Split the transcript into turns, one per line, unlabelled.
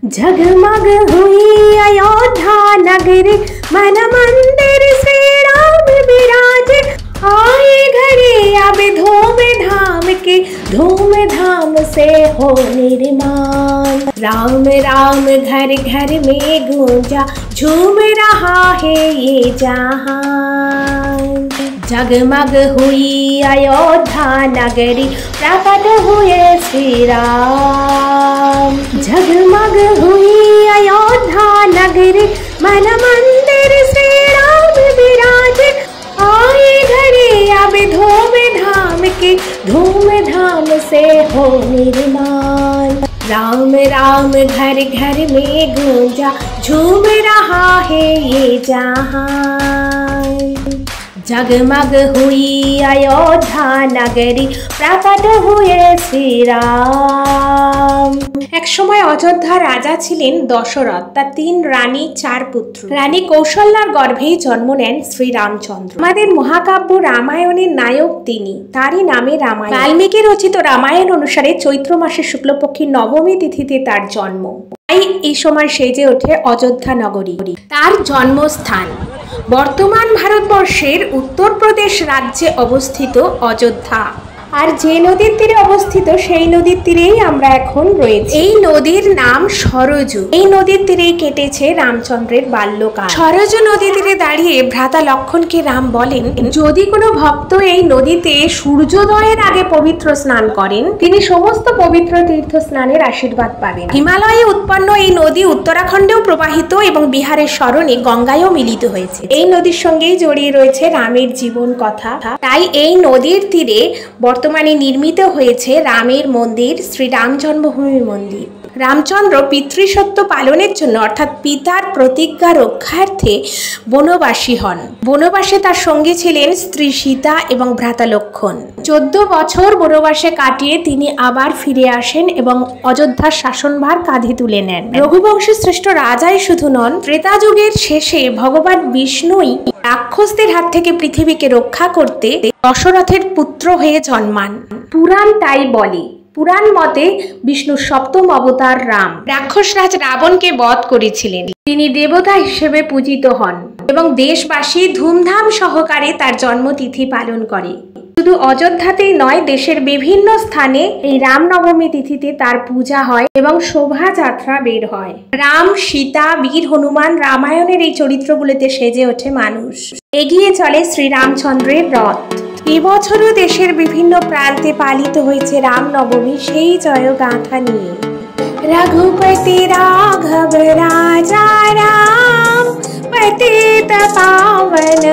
जगमग हुई अयोध्या नगरी, मन मंदिर श्री राम विराजे। आए घड़ी अब धूम धाम से हो निर्माण। राम राम घर घर में गूंजा, झूम रहा है ये जहान। जगमग हुई अयोध्या नगरी, प्रकट हुए श्री राम। जगमग हुई अयोध्या नगरी, मन मंदिर श्री राम विराजे। आए घड़ी अब धूम धाम से हो निर्माण। राम राम घर घर में गूंजा, झूम रहा है ये जहान। जगमग हुई अयोध्या नगरी, प्रकट हुए श्री राम। एक समय अयोध्या राजा छिलेन दशरथ, तार 3 रानी 4 पुत्र। रानी कौशल्यार गर्भेई जन्म नेन श्री रामचंद्र। आमादेर महाकाव्य रामायणेर नायक तिनि, तारই नामे रामायण। वाल्मीकि रचित रामायण अनुसारे चैत्र मासेर शुक्लपक्षी नवमी तिथिते तार जन्म। তাই এই সময় সেজে ওঠে অযোধ্যা নগরী। তার জন্মস্থান বর্তমান ভারতবর্ষের উত্তরপ্রদেশ রাজ্যে অবস্থিত অযোধ্যা। আর যে নদীর তীরে অবস্থিত সেই নদীর তীরেই আমরা এখন রয়েছি। এই নদীর নাম সরজু। এই নদীর তীরেই কেটেছে রামচন্দ্রের বাল্যকাল। সরজু নদী তীরে দাঁড়িয়ে ভ্রাতা লক্ষণকে রাম বলেন, যদি কোনো ভক্ত এই নদীতে সূর্যোদয়ের আগে পবিত্র স্নান করেন, তিনি সমস্ত পবিত্র তীর্থ স্নানের আশীর্বাদ পাবেন। হিমালয়ে উৎপন্ন এই নদী উত্তরাখণ্ডেও প্রবাহিত এবং বিহারের স্মরণে গঙ্গায়ও মিলিত হয়েছে। এই নদীর সঙ্গেই জড়িয়ে রয়েছে রামের জীবন কথা। তাই এই নদীর তীরে বর্তমানে নির্মিত হয়েছে রামের মন্দির, শ্রী রাম জন্মভূমি মন্দির। রামচন্দ্র পিতৃসত্য পালনের জন্য অর্থাৎ পিতার প্রতিজ্ঞা রক্ষার্থে বনবাসী হন। বনবাসে তার সঙ্গে ছিলেন স্ত্রী সীতা এবং ভ্রাতা লক্ষণ। 14 বছর বনবাসে কাটিয়ে তিনি আবার ফিরে আসেন এবং অযোধ্যার শাসনভার কাঁধে তুলে নেন। রঘুবংশের শ্রেষ্ঠ রাজাই শুধু নন, ত্রেতা যুগের শেষে ভগবান বিষ্ণুই রাক্ষসদের হাত থেকে পৃথিবীকে রক্ষা করতে দশরথের পুত্র হয়ে জন্মান। পুরাণ তাই বলে। পুরাণ মতে বিষ্ণুর 7ম অবতার রাম রাক্ষসরাজ রাবণকে বধ করেছিলেন। তিনি দেবতা হিসেবে পূজিত হন এবং দেশবাসী ধুমধাম সহকারে তার জন্মতিথি পালন করে। শুধু অযোধ্যাতেই নয়, দেশের বিভিন্ন স্থানে এই রামনবমী তিথিতে তার পূজা হয় এবং শোভাযাত্রা বের হয়। রাম, সীতা, বীর হনুমান, রামায়ণের এই চরিত্রগুলোতে সেজে ওঠে মানুষ। এগিয়ে চলে শ্রীরামচন্দ্রের রথ। এবছরও দেশের বিভিন্ন প্রান্তে পালিত হয়েছে রামনবমী সেই জয়গাথা নিয়ে। রঘুপতি রাঘব রাজা রাম, পতিত পাবন